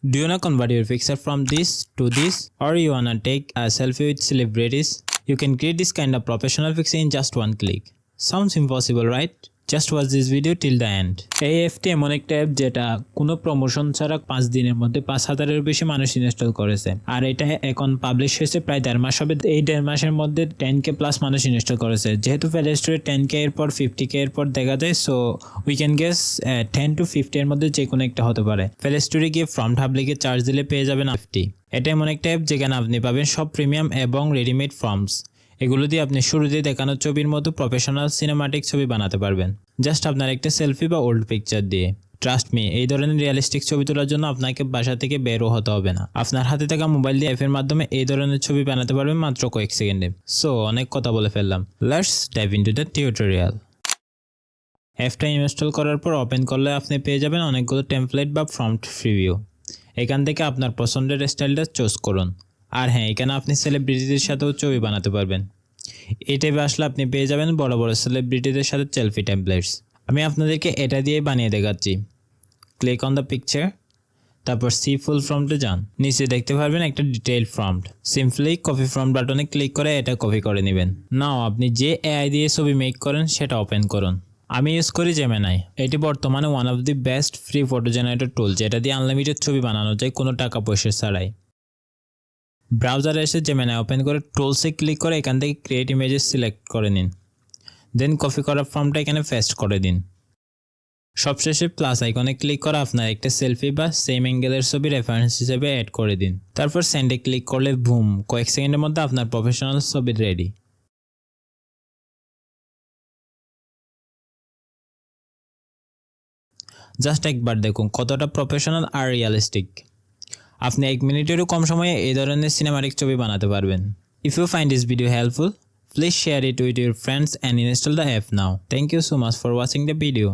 Do you wanna convert your picture from this to this, or you wanna take a selfie with celebrities? You can create this kind of professional picture in just one click. Sounds impossible, right? Just watch this video till the end. এই অ্যাপটি এমন একটা app যেটা কোনো promotion ছাড়া 5 দিনের মধ্যে 5,000-এর বেশি মানুষ ইনস্টল করেছে। আর এটা এখন পাবলিশ হয়েছে প্রায় 1.5 মাস হবে। এই 1.5 মাসের মধ্যে 10k প্লাস মানুষ ইনস্টল করেছে। যেহেতু প্লে স্টোরে 10k এর পর 50k এর পর দেখা যায়, so we can guess 10 to 50 এর মধ্যে যে কোনো একটা হতে পারে। প্লে স্টোরে গিয়ে ফ্রম হাব লিখে চার্জ দিলে পেয়ে যাবেন 50। এটা এমন একটা অ্যাপ যেখানে আপনি পাবেন সব প্রিমিয়াম এবং রেডিমেড ফর্মস। এগুলো দিয়ে আপনি শুরুতে দেখানো ছবির মতো প্রফেশনাল সিনেমাটিক ছবি বানাতে পারবেন, জাস্ট আপনার একটা সেলফি বা ওল্ড পিকচার দিয়ে। ট্রাস্ট মি, এই ধরনের রিয়েলিস্টিক ছবি তোলার জন্য আপনাকে বাসা থেকে বেরও হতে হবে না। আপনার হাতে থাকা মোবাইল দিয়ে অ্যাপের মাধ্যমে এই ধরনের ছবি বানাতে পারবেন মাত্র কয়েক সেকেন্ডে। সো অনেক কথা বলে ফেললাম, let's dive into the tutorial. অ্যাপটা ইনস্টল করার পর ওপেন করলে আপনি পেয়ে যাবেন অনেকগুলো টেমপ্লেট বা প্রম্পট প্রিভিউ। এখান থেকে আপনার পছন্দের স্টাইলটা চুজ করুন। আর হ্যাঁ, এখানে আপনি সেলিব্রিটিদের সাথেও ছবি বানাতে পারবেন। এই ট্যাবে আসলে আপনি পেয়ে যাবেন বড় বড় সেলিব্রিটিদের সাথে সেলফি টেমপ্লেটস। আমি আপনাদেরকে এটা দিয়ে বানিয়ে দেখাচ্ছি। ক্লিক অন দ্য পিকচার, তারপর সি ফুল প্রম্পটে যান। নিচে দেখতে পারবেন একটা detail prompt. Simply copy prompt বাটনে ক্লিক করে এটা কপি করে নেবেন। নাও আপনি যে এআই দিয়ে ছবি মেক করেন সেটা ওপেন করুন। আমি ইউজ করি জেমিনাই। এটি বর্তমানে one of the best free photo generator tool, যেটা দিয়ে আনলিমিটেড ছবি বানানো যায় কোনো টাকা পয়সা ছাড়াই। ব্রাউজারে এসে জেমিনাই ওপেন করে টুলসে ক্লিক করে এখান থেকে ক্রিয়েট ইমেজেস সিলেক্ট করে নিন। দেন কপি করা ফর্মটা এখানে পেস্ট করে দিন। সবশেষে প্লাস আইকনে ক্লিক করে আপনার একটা সেলফি বা সেম অ্যাঙ্গেলের ছবি রেফারেন্স হিসেবে অ্যাড করে দিন। তারপর সেন্ডে ক্লিক করলে বুম, কয়েক সেকেন্ডের মধ্যে আপনার প্রফেশনাল ছবি রেডি। জাস্ট একবার দেখুন কতটা প্রফেশনাল আর রিয়েলিস্টিক। আপনি 1 মিনিটেরও কম সময়ে এই ধরনের সিনেমাটিক ছবি বানাতে পারবেন। If you find this video helpful, please share it with your friends and install the app now. Thank you so much for watching the video.